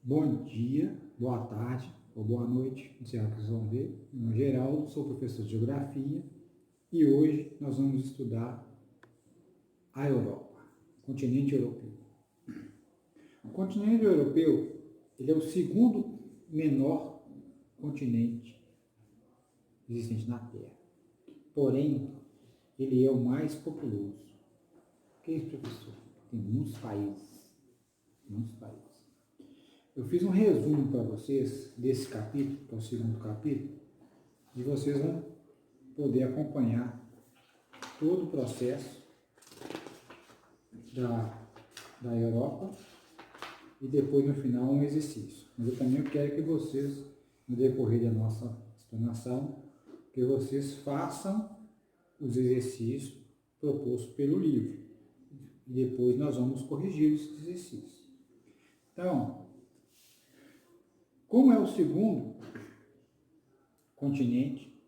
Bom dia, boa tarde ou boa noite, não sei o que vocês vão ver. No geral, sou professor de Geografia e hoje nós vamos estudar a Europa, o continente europeu. O continente europeu ele é o segundo menor continente existente na Terra, porém, ele é o mais populoso. O que é isso, professor? Tem muitos países, muitos países. Eu fiz um resumo para vocês desse capítulo, que é o segundo capítulo, e vocês vão poder acompanhar todo o processo da Europa e depois no final um exercício. Mas eu também quero que vocês, no decorrer da nossa explanação, que vocês façam os exercícios propostos pelo livro. E depois nós vamos corrigir esses exercícios. Então, como é o segundo continente,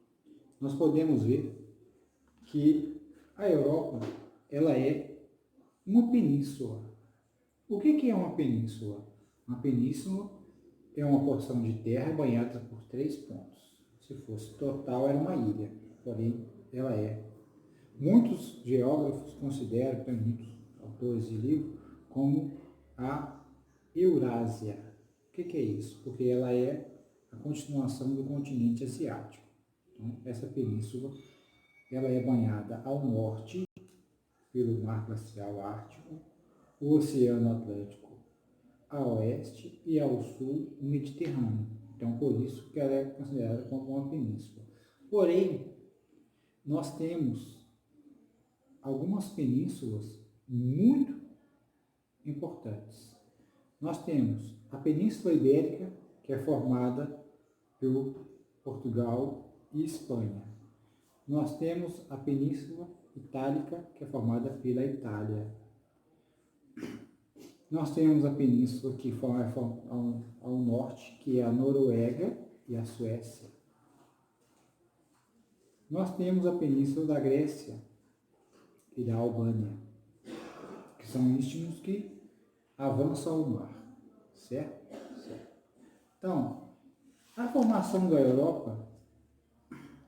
nós podemos ver que a Europa ela é uma península. O que é uma península? Uma península é uma porção de terra banhada por 3 pontos. Se fosse total, era uma ilha, porém ela é. Muitos geógrafos consideram, tem muitos autores de livro, como a Eurásia. O que é isso? Porque ela é a continuação do continente asiático. Então, essa península ela é banhada ao norte pelo Mar Glacial Ártico, o Oceano Atlântico a oeste e ao sul o Mediterrâneo. Então, por isso que ela é considerada como uma península. Porém, nós temos algumas penínsulas muito importantes. Nós temos a Península Ibérica, que é formada por Portugal e Espanha. Nós temos a Península Itálica, que é formada pela Itália. Nós temos a península que forma ao norte, que é a Noruega e a Suécia. Nós temos a península da Grécia e da Albânia, que são istmos que avançam ao mar, certo? Então, a formação da Europa,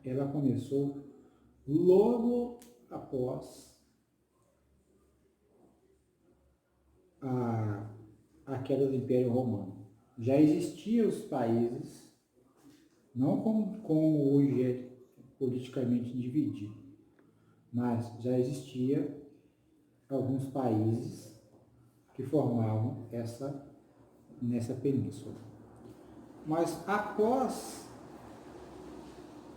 ela começou logo após a queda do Império Romano. Já existiam os países, não como hoje é politicamente dividido, mas já existia alguns países que formavam nessa península. Mas após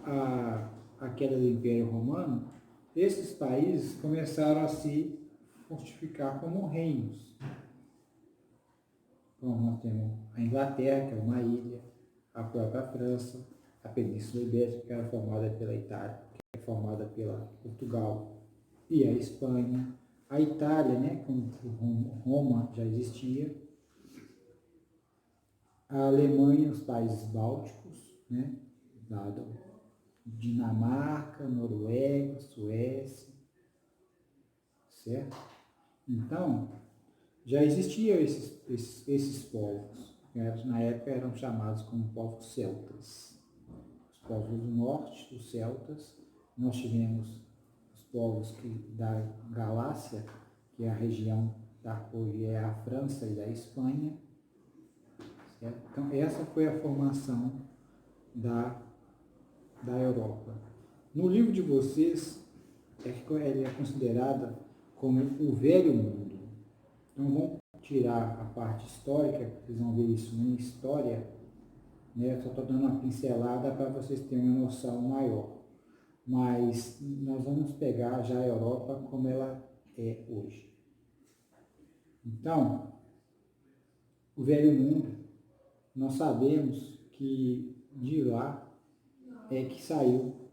a queda do Império Romano, esses países começaram a se fortificar como reinos. Então, nós temos a Inglaterra, que é uma ilha, a própria França, a Península Ibérica, que era formada pela Itália, que é formada pela Portugal e a Espanha, a Itália, né, como Roma já existia, a Alemanha, os países bálticos, né, dado Dinamarca, Noruega, Suécia, certo? Então, já existiam esses povos, que na época eram chamados como povos celtas. Os povos do norte, os celtas, nós tivemos os povos da Galácia, que é a região da hoje é a França e da Espanha. Certo? Então, essa foi a formação da Europa. No livro de vocês, ela é considerada como o Velho Mundo. Então, vamos tirar a parte histórica, vocês vão ver isso em história, né? Eu só estou dando uma pincelada para vocês terem uma noção maior. Mas nós vamos pegar já a Europa como ela é hoje. Então, o Velho Mundo, nós sabemos que de lá é que saiu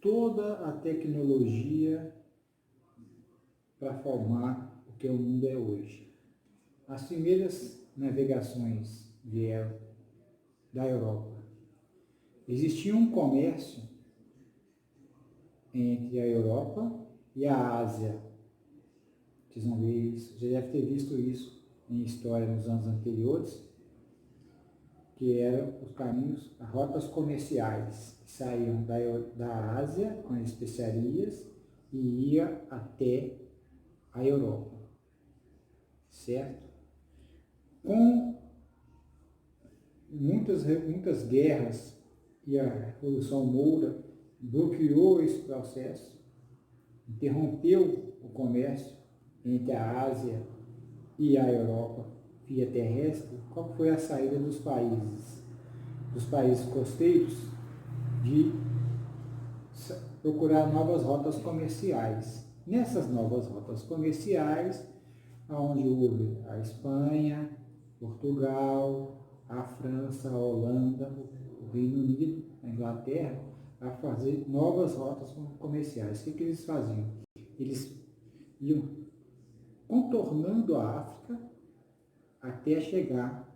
toda a tecnologia para formar o que o mundo é hoje. As primeiras navegações vieram da Europa. Existia um comércio entre a Europa e a Ásia. Vocês vão ver isso, já deve ter visto isso em história nos anos anteriores, que eram os caminhos, as rotas comerciais, que saíam da Ásia com as especiarias e ia até a Europa, certo? Com muitas guerras e a Revolução Moura bloqueou esse processo, interrompeu o comércio entre a Ásia e a Europa via terrestre. Qual foi a saída dos países costeiros, de procurar novas rotas comerciais? Nessas novas rotas comerciais, onde houve a Espanha, Portugal, a França, a Holanda, o Reino Unido, a Inglaterra, a fazer novas rotas comerciais. O que eles faziam? Eles iam contornando a África até chegar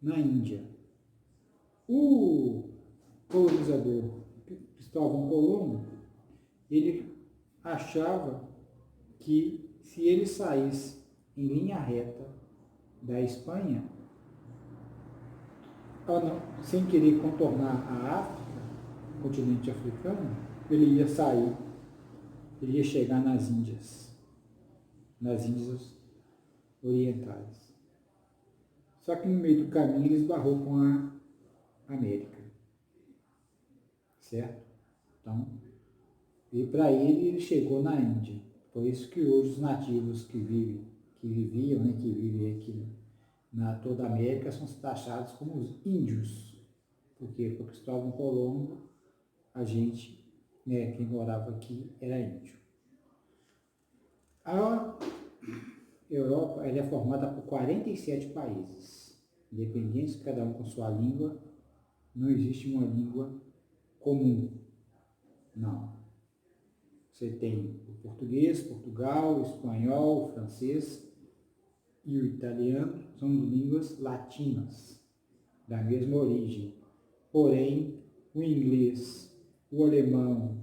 na Índia. O colonizador Cristóvão Colombo, ele achava que se ele saísse em linha reta da Espanha, sem querer contornar a África, o continente africano, ele ia chegar nas Índias orientais. Só que no meio do caminho ele esbarrou com a América, certo? Então, e para ele chegou na Índia. Por isso que hoje os nativos que vivem aqui na toda a América são taxados como os índios, porque por Cristóvão Colombo a gente, quem morava aqui era índio. A Europa ela é formada por 47 países, independentes, cada um com sua língua. Não existe uma língua comum, não. Você tem o português, Portugal, o espanhol, o francês e o italiano, são línguas latinas, da mesma origem. Porém, o inglês, o alemão,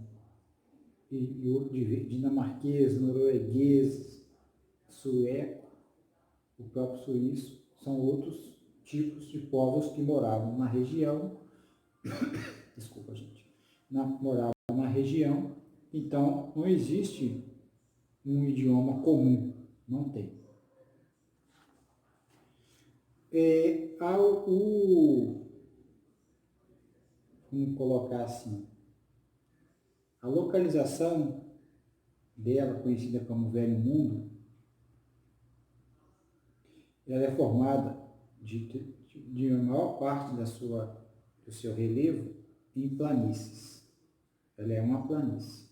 e o dinamarquês, norueguês, sueco, o próprio suíço, são outros tipos de povos que moravam na região, moravam na região, então não existe um idioma comum, não tem. Vamos colocar assim, a localização dela, conhecida como Velho Mundo, ela é formada de uma maior parte do seu relevo em planícies. Ela é uma planície,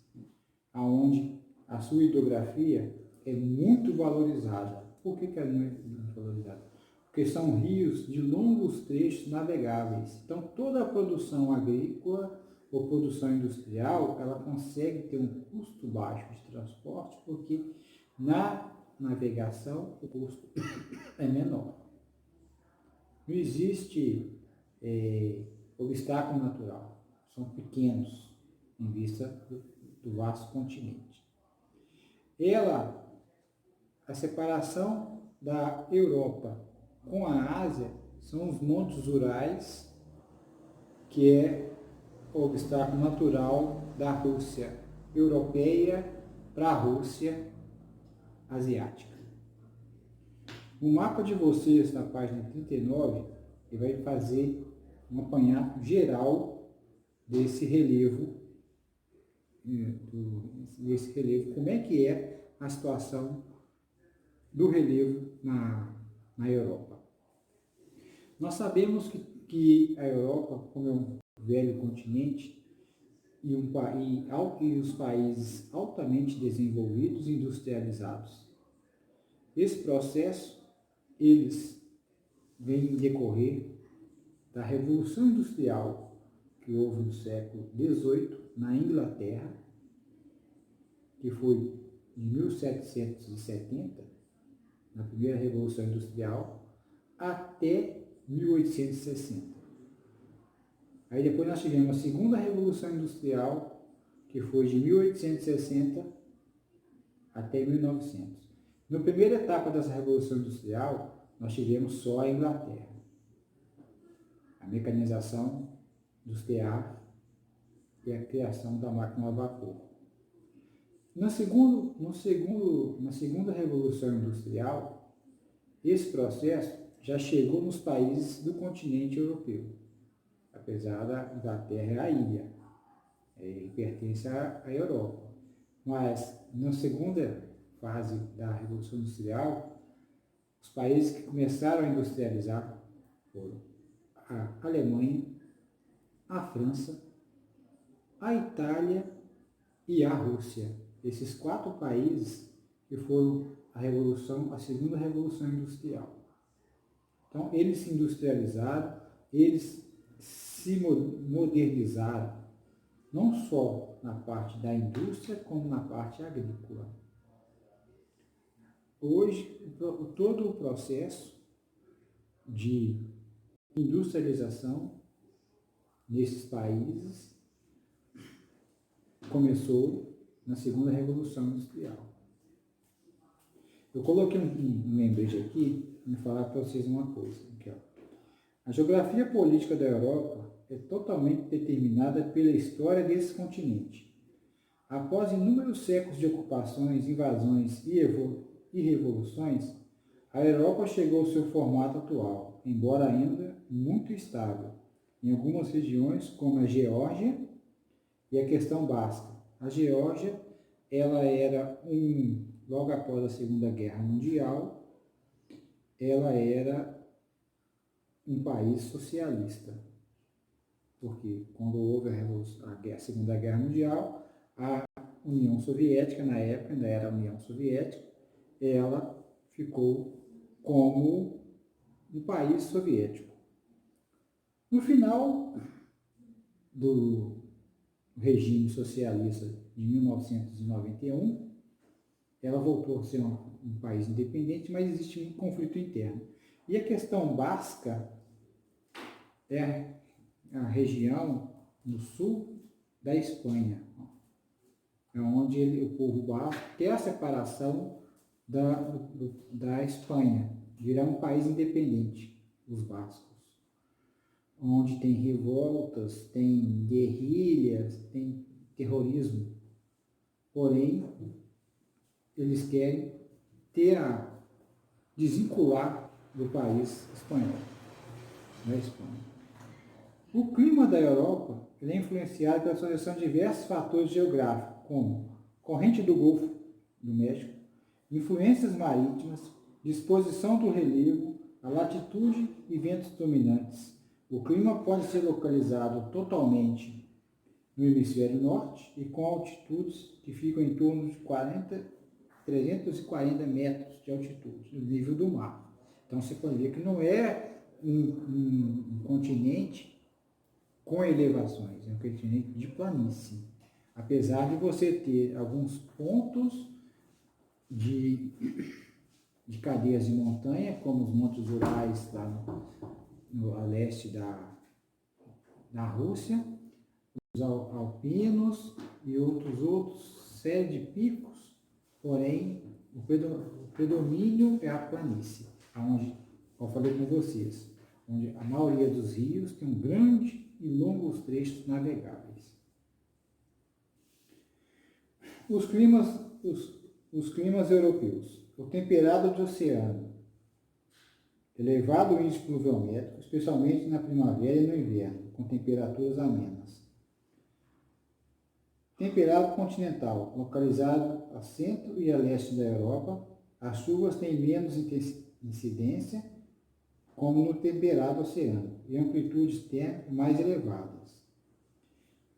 onde a sua hidrografia é muito valorizada. Por que ela não é muito valorizada? Porque são rios de longos trechos navegáveis. Então, toda a produção agrícola ou produção industrial, ela consegue ter um custo baixo de transporte, porque na navegação o custo é menor. Não existe obstáculo natural, são pequenos em vista do vasto continente. A separação da Europa com a Ásia são os montes Urais, que é o obstáculo natural da Rússia europeia para a Rússia asiática. O mapa de vocês, na página 39, ele vai fazer um apanhado geral desse relevo, como é que é a situação do relevo na Europa. Nós sabemos que a Europa, como é um velho continente, e os países altamente desenvolvidos e industrializados, esse processo, eles vêm decorrer da Revolução Industrial que houve no século XVIII na Inglaterra, que foi de 1770, na primeira Revolução Industrial, até 1860. Aí depois nós tivemos a segunda Revolução Industrial, que foi de 1860 até 1900. Na primeira etapa dessa Revolução Industrial, nós tivemos só a Inglaterra. A mecanização dos teares e a criação da máquina a vapor. Na segunda Revolução Industrial, esse processo já chegou nos países do continente europeu, apesar da Inglaterra a ilha, ele pertence à Europa. Mas na segunda fase da Revolução Industrial, os países que começaram a industrializar foram a Alemanha, a França, a Itália e a Rússia. Esses 4 países que foram a segunda Revolução Industrial. Então, eles se industrializaram, eles se modernizaram, não só na parte da indústria, como na parte agrícola. Hoje, todo o processo de industrialização nesses países começou na segunda Revolução Industrial. Eu coloquei um lembrete aqui e falar para vocês uma coisa. Aqui, ó. A geografia política da Europa é totalmente determinada pela história desse continente. Após inúmeros séculos de ocupações, invasões e revoluções, a Europa chegou ao seu formato atual, embora ainda muito instável, em algumas regiões como a Geórgia e a questão basca. A Geórgia, ela era logo após a Segunda Guerra Mundial, ela era um país socialista, porque quando houve a Segunda Guerra Mundial, a União Soviética, na época ainda era a União Soviética, ela ficou como um país soviético. No final do regime socialista de 1991, ela voltou a ser um país independente, mas existe um conflito interno. E a questão basca é a região no sul da Espanha, é onde o povo basco quer a separação da Espanha, virar um país independente, os bascos, onde tem revoltas, tem guerrilhas, tem terrorismo. Porém, eles querem desvincular do país espanhol, da Espanha. O clima da Europa é influenciado pela associação de diversos fatores geográficos, como corrente do Golfo do México, influências marítimas, disposição do relevo, a latitude e ventos dominantes. O clima pode ser localizado totalmente no hemisfério norte e com altitudes que ficam em torno de 340 metros de altitude, no nível do mar. Então você pode ver que não é um continente com elevações, é um continente de planície. Apesar de você ter alguns pontos de cadeias de montanha, como os Montes Urais lá a leste da Rússia, os Alpinos e outros série de picos, porém o predomínio é a planície, onde, como eu falei com vocês, onde a maioria dos rios tem um grande e longos trechos navegáveis. Os climas europeus. O temperado do oceano. Elevado índice pluviométrico, especialmente na primavera e no inverno, com temperaturas amenas. Temperado continental, localizado a centro e a leste da Europa, as chuvas têm menos incidência, como no temperado oceano, e amplitudes térmicas mais elevadas.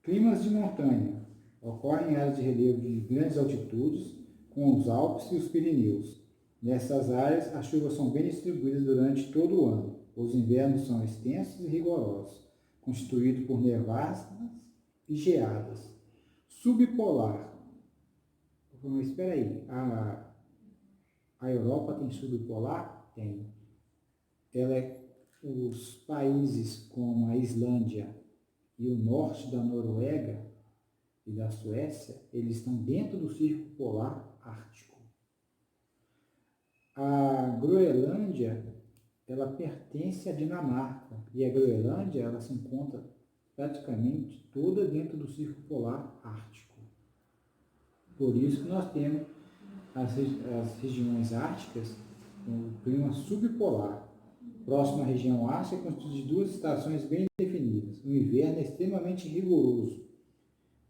Climas de montanha. Ocorrem em áreas de relevo de grandes altitudes, com os Alpes e os Pirineus. Nessas áreas, as chuvas são bem distribuídas durante todo o ano. Os invernos são extensos e rigorosos, constituídos por nevascas e geadas. Subpolar. Mas espera aí, a Europa tem subpolar? Tem. Os países como a Islândia e o norte da Noruega e da Suécia, eles estão dentro do Círculo Polar Ártico. Groenlândia, ela pertence à Dinamarca, e a Groenlândia, ela se encontra praticamente toda dentro do Círculo Polar Ártico. Por isso que nós temos as regiões árticas com o clima subpolar. Próxima à região ártica é constituída de duas estações bem definidas. O inverno é extremamente rigoroso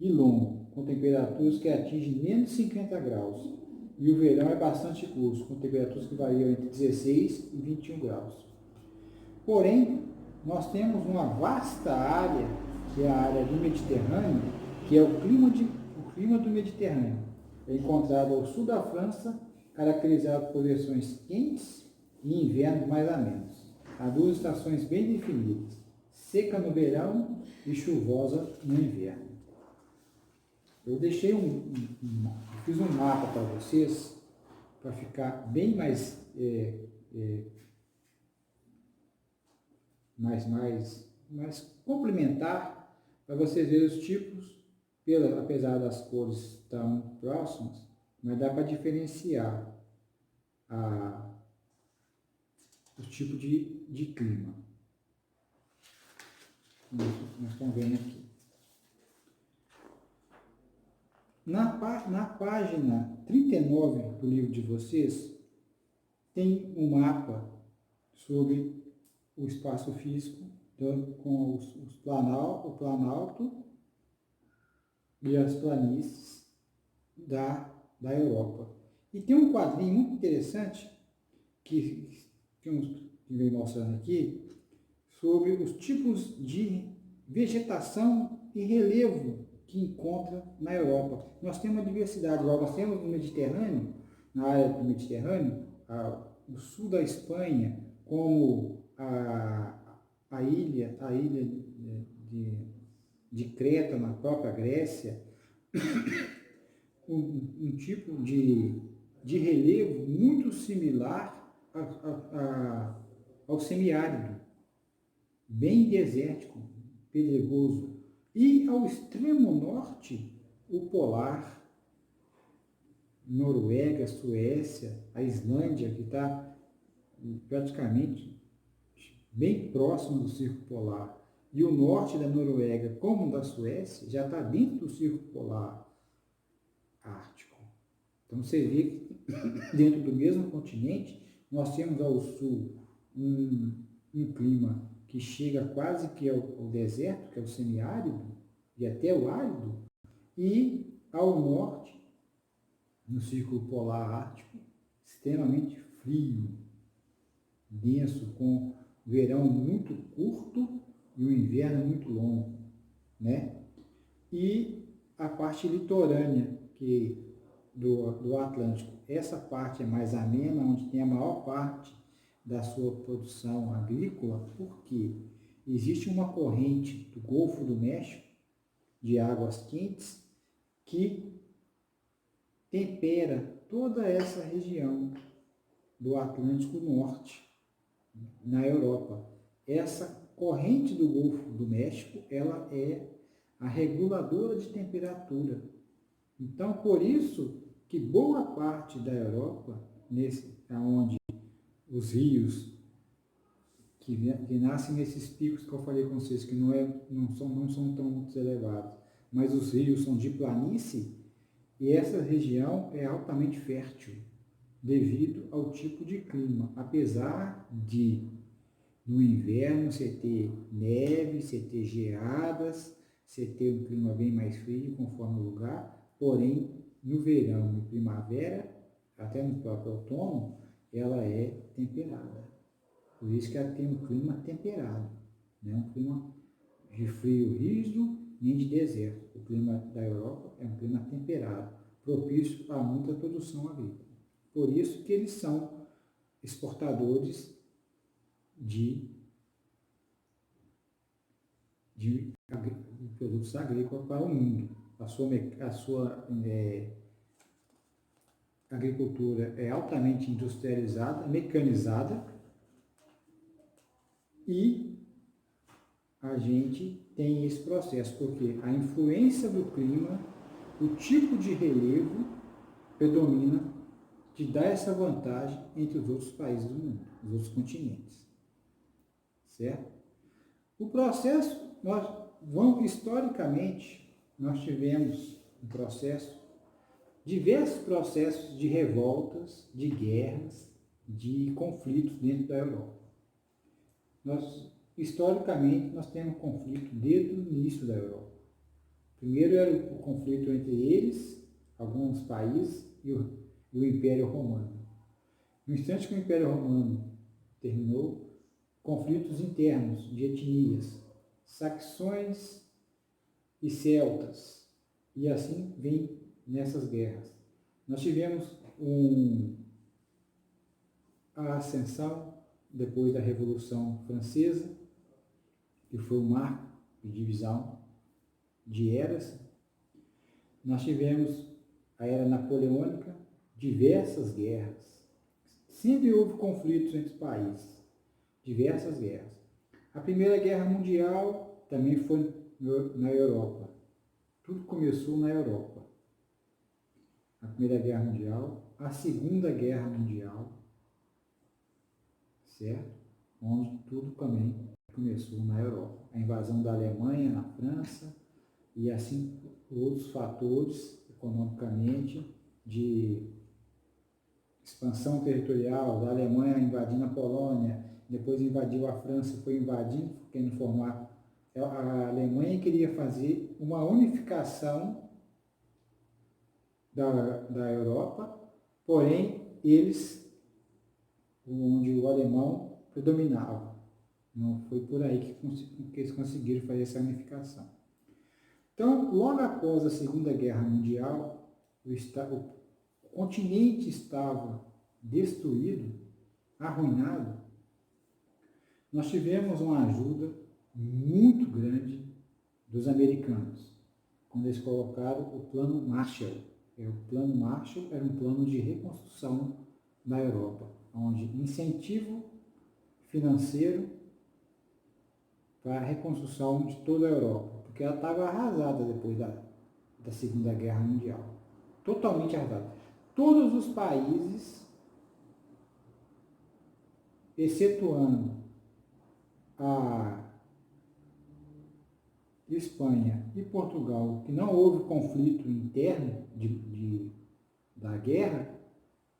e longo, com temperaturas que atingem menos de 50 graus. E o verão é bastante curto, com temperaturas que variam entre 16 e 21 graus. Porém, nós temos uma vasta área, que é a área do Mediterrâneo, que é o clima do Mediterrâneo. É encontrado ao sul da França, caracterizado por versões quentes e invernos mais amenos. Há duas estações bem definidas, seca no verão e chuvosa no inverno. Eu deixei fiz um mapa para vocês, para ficar bem mais complementar, para vocês verem os tipos, apesar das cores estar muito próximas, mas dá para diferenciar os tipos de clima. Nós estamos vendo aqui. Na página 39 do livro de vocês, tem um mapa sobre o espaço físico com o planalto e as planícies da Europa. E tem um quadrinho muito interessante que vem mostrando aqui sobre os tipos de vegetação e relevo que encontra na Europa. Nós temos uma diversidade. Nós temos no Mediterrâneo, na área do Mediterrâneo, o sul da Espanha, como a ilha de Creta, na própria Grécia, um tipo de relevo muito similar ao semiárido, bem desértico, pedregoso. E ao extremo norte, o polar, Noruega, Suécia, a Islândia, que está praticamente bem próximo do Círculo Polar, e o norte da Noruega, como da Suécia, já está dentro do Círculo Polar Ártico. Então você vê que dentro do mesmo continente, nós temos ao sul um clima que chega quase que ao deserto, que é o semiárido, e até o árido, e ao norte, no Círculo Polar Ártico, extremamente frio, denso, com verão muito curto e o inverno muito longo, né? E a parte litorânea do Atlântico, essa parte é mais amena, onde tem a maior parte da sua produção agrícola, porque existe uma corrente do Golfo do México, de águas quentes, que tempera toda essa região do Atlântico Norte, na Europa. Essa corrente do Golfo do México, ela é a reguladora de temperatura. Então, por isso que boa parte da Europa, onde os rios que nascem nesses picos que eu falei com vocês, que não são tão muito elevados, mas os rios são de planície, e essa região é altamente fértil, devido ao tipo de clima. Apesar de, no inverno, você ter neve, você ter geadas, você ter um clima bem mais frio, conforme o lugar, porém, no verão e primavera, até no próprio outono, ela é temperada. Por isso que ela tem um clima temperado, não é um clima de frio rígido, nem de deserto. O clima da Europa é um clima temperado, propício a muita produção agrícola. Por isso que eles são exportadores de produtos agrícolas para o mundo. A sua agricultura é altamente industrializada, mecanizada, e a gente tem esse processo, porque a influência do clima, o tipo de relevo predomina de dar essa vantagem entre os outros países do mundo, os outros continentes. Certo? O processo, historicamente, nós tivemos um processo, diversos processos de revoltas, de guerras, de conflitos dentro da Europa. Historicamente, nós temos conflito desde o início da Europa. Primeiro era o conflito entre eles, alguns países, e o Império Romano. No instante que o Império Romano terminou, conflitos internos de etnias, saxões e celtas, e assim vem nessas guerras. Nós tivemos a ascensão depois da Revolução Francesa, que foi o marco de divisão de eras. Nós tivemos a era napoleônica, diversas guerras. Sempre houve conflitos entre os países, diversas guerras. A Primeira Guerra Mundial também foi na Europa. Tudo começou na Europa. A Primeira Guerra Mundial, a Segunda Guerra Mundial, certo? Onde tudo também começou na Europa. A invasão da Alemanha na França e assim outros fatores economicamente de expansão territorial da Alemanha invadindo a Polônia, depois invadiu a França, foi invadindo, querendo formar. A Alemanha queria fazer uma unificação da Europa, porém eles, onde o alemão predominava. Não foi por aí que eles conseguiram fazer essa unificação. Então, logo após a Segunda Guerra Mundial, o continente estava destruído, arruinado. Nós tivemos uma ajuda muito grande dos americanos, quando eles colocaram o Plano Marshall. O Plano Marshall era um plano de reconstrução da Europa, onde incentivo financeiro para a reconstrução de toda a Europa, porque ela estava arrasada depois da Segunda Guerra Mundial. Totalmente arrasada. Todos os países, excetuando a Espanha e Portugal, que não houve conflito interno da guerra,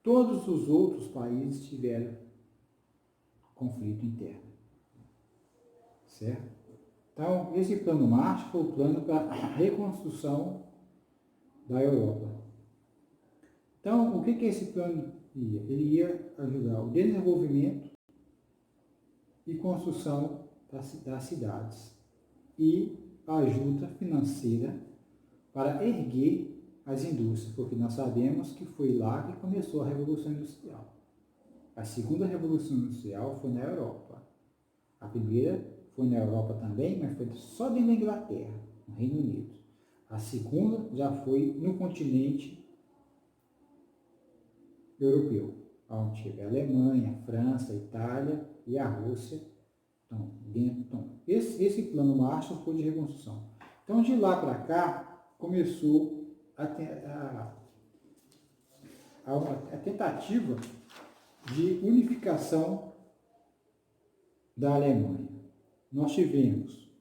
todos os outros países tiveram conflito interno. Certo? Então, esse plano Marshall foi o plano para a reconstrução da Europa. Então, o que esse plano ia? Ele ia ajudar o desenvolvimento e construção das cidades e a ajuda financeira para erguer as indústrias, porque nós sabemos que foi lá que começou a Revolução Industrial. A segunda Revolução Industrial foi na Europa. A primeira foi na Europa também, mas foi só dentro da Inglaterra, no Reino Unido. A segunda já foi no continente europeu, onde teve a Alemanha, a França, a Itália e a Rússia. Então, esse plano Marshall foi de reconstrução. Então, de lá para cá, começou a tentativa de unificação da Alemanha. Nós tivemos,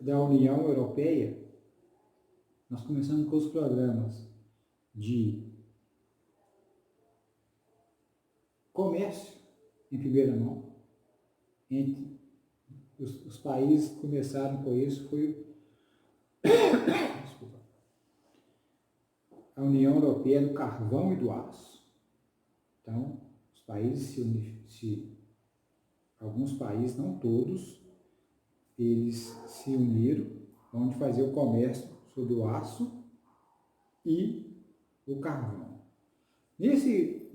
da União Europeia, nós começamos com os programas de comércio em primeira mão, entre os países que começaram com isso foi a União Europeia do Carvão e do Aço. Então, os países alguns países, não todos, eles se uniram onde fazer o comércio sobre o aço e o carvão. Nesse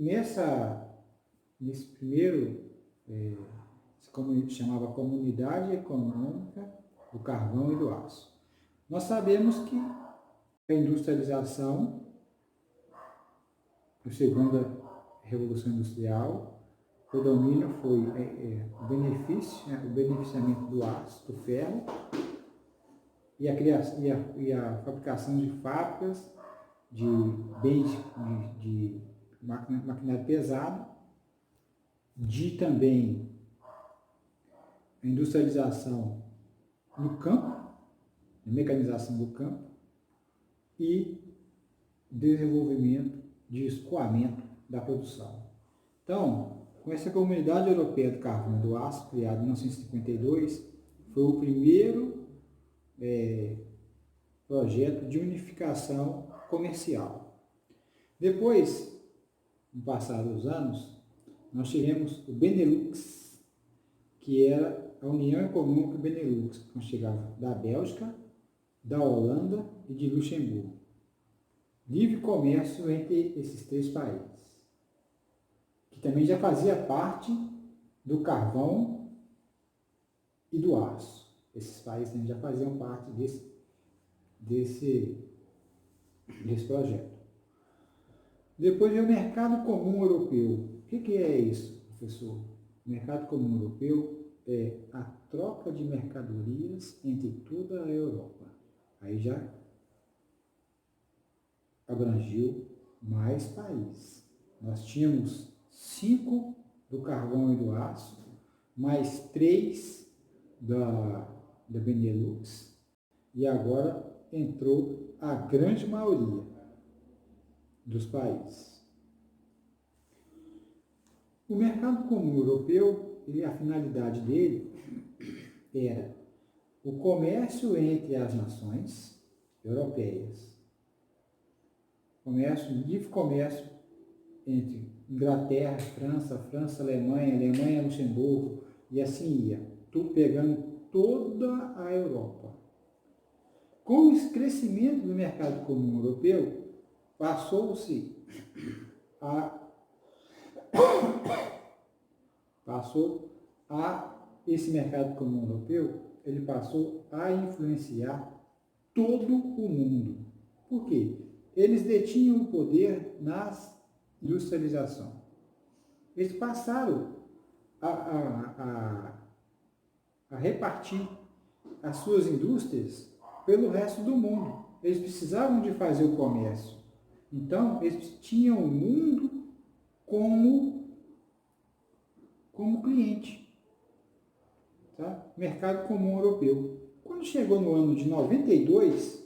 primeiro, como chamava Comunidade Econômica do Carvão e do Aço. Nós sabemos que a industrialização, a segunda Revolução Industrial, o domínio foi o beneficiamento do aço, do ferro, e a fabricação de fábricas, de bens de maquinário pesado, de também a industrialização no campo, a mecanização do campo e desenvolvimento de escoamento da produção. Então, com essa Comunidade Europeia do Carvão e do Aço, criada em 1952, foi o primeiro projeto de unificação comercial. Depois, no passar dos anos, nós tivemos o Benelux, que era a União Econômica Benelux, que chegava da Bélgica, da Holanda e de Luxemburgo. Livre comércio entre esses três países, que também já fazia parte do carvão e do aço. Esses países também já faziam parte desse projeto. Depois veio o Mercado Comum Europeu. O que é isso, professor? O Mercado Comum Europeu é a troca de mercadorias entre toda a Europa. Aí já abrangiu mais países. Nós tínhamos 5 do carvão e do aço, mais 3 da Benelux, e agora entrou a grande maioria dos países. O mercado comum europeu, a finalidade dele era o comércio entre as nações europeias, livre comércio entre Inglaterra, França, Alemanha, Luxemburgo, e assim ia, tudo pegando toda a Europa. Com o crescimento do mercado comum europeu, passou esse mercado comum europeu, ele passou a influenciar todo o mundo. Por quê? Eles detinham o poder na industrialização. Eles passaram a repartir as suas indústrias pelo resto do mundo. Eles precisavam de fazer o comércio. Então, eles tinham o mundo como cliente. Tá? Mercado comum europeu. Quando chegou no ano de 92,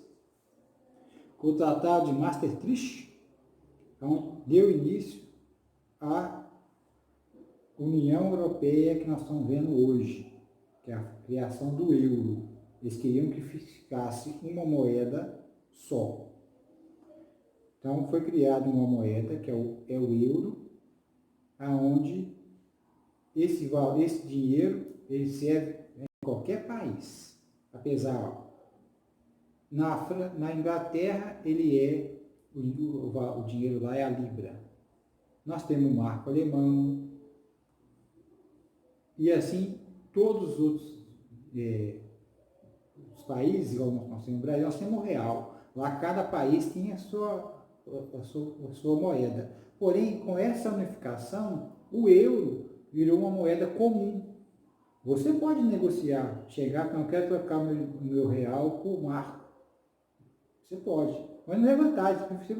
com o Tratado de Maastricht, deu início à União Europeia que nós estamos vendo hoje, que é a criação do euro. Eles queriam que ficasse uma moeda só. Então, foi criada uma moeda, que é o euro, onde esse dinheiro ele serve em qualquer país. Apesar, na Inglaterra, o dinheiro lá é a libra. Nós temos o marco alemão, e assim, todos os outros os países, igual nós temos no Brasil, nós temos o real. Lá cada país tinha a sua moeda. Porém, com essa unificação, o euro virou uma moeda comum. Você pode negociar, chegar para eu quero trocar meu real por marco. Você pode, mas não é vantagem, porque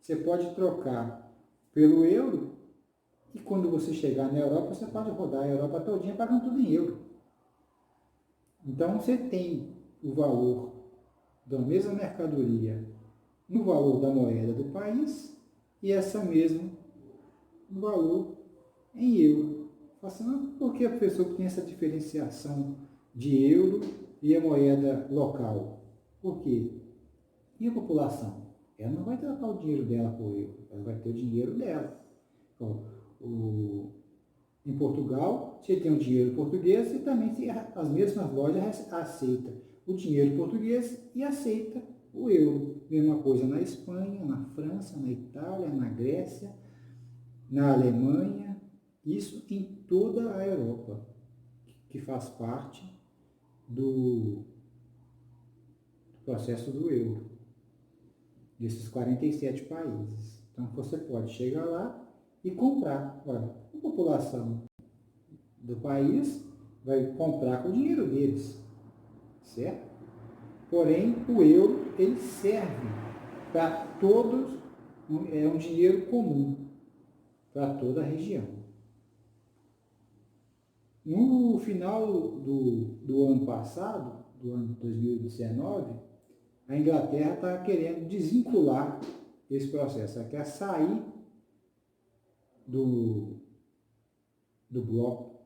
você pode trocar pelo euro, e quando você chegar na Europa, você pode rodar a Europa todinha pagando tudo em euro. Então você tem o valor da mesma mercadoria no valor da moeda do país e essa mesma no valor em euro. Por que a pessoa tem essa diferenciação de euro e a moeda local? Por quê? E a população? Ela não vai trocar o dinheiro dela por euro, ela vai ter o dinheiro dela. Então, em Portugal, você tem o dinheiro português e também as mesmas lojas aceitam o dinheiro português e aceita o euro. Mesma coisa na Espanha, na França, na Itália, na Grécia, na Alemanha, isso em toda a Europa, que faz parte do processo do euro, desses 47 países. Então você pode chegar lá e comprar. Olha, a população do país vai comprar com o dinheiro deles, certo? Porém, o euro, ele serve para todos, é um dinheiro comum para toda a região. No final do ano passado, do ano 2019, a Inglaterra está querendo desvincular esse processo, ela quer sair do bloco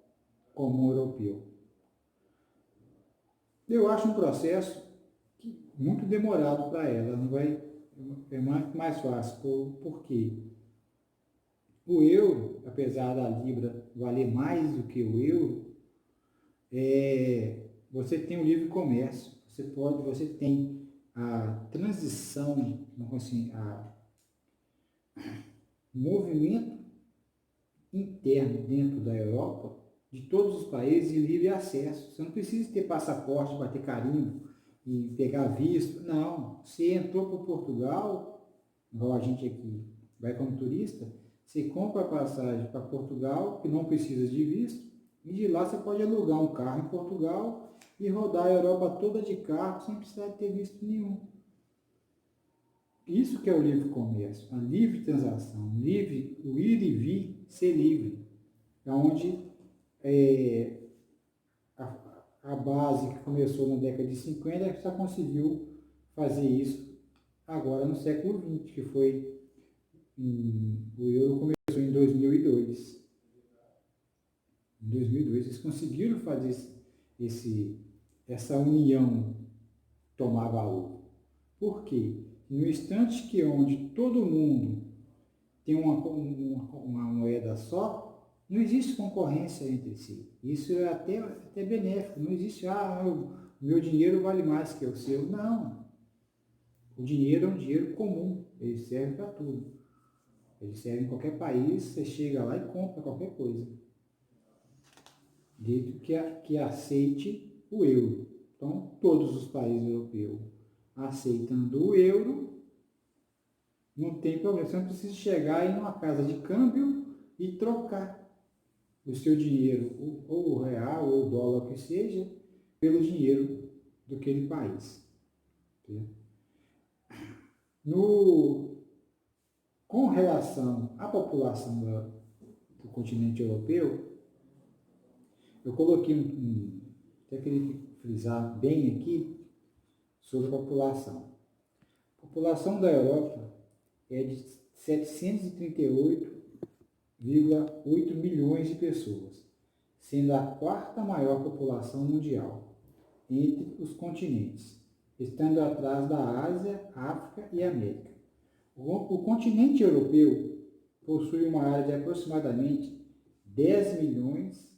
comum europeu. Eu acho um processo muito demorado para ela, não vai, é mais fácil, porque o euro, apesar da libra valer mais do que o euro, você tem o livre comércio, você tem a transição, assim, o movimento interno dentro da Europa, de todos os países de livre acesso. Você não precisa ter passaporte para ter carimbo e pegar visto. Não, você entrou para Portugal, igual a gente aqui vai como turista, você compra a passagem para Portugal, que não precisa de visto, e de lá você pode alugar um carro em Portugal e rodar a Europa toda de carro sem precisar de ter visto nenhum. Isso que é o livre comércio, a livre transação, o ir e vir ser livre, é onde a base que começou na década de 50 já conseguiu fazer isso agora no século XX, que foi o euro começou em 2002. Em 2002 eles conseguiram fazer essa união tomar valor. Por quê? No instante que onde todo mundo tem uma moeda só, não existe concorrência entre si. Isso é até benéfico. Não existe, meu dinheiro vale mais que o seu. Não. O dinheiro é um dinheiro comum. Ele serve para tudo. Ele serve em qualquer país. Você chega lá e compra qualquer coisa. Desde que aceite o euro. Então, todos os países europeus aceitando o euro, não tem problema. Você não precisa chegar aí numa casa de câmbio e trocar o seu dinheiro, ou o real, ou o dólar, que seja, pelo dinheiro daquele país. Com relação à população do continente europeu, eu coloquei até queria frisar bem aqui sobre a população. A população da Europa é de 738,8 milhões de pessoas, sendo a quarta maior população mundial entre os continentes, estando atrás da Ásia, África e América. O continente europeu possui uma área de aproximadamente 10 milhões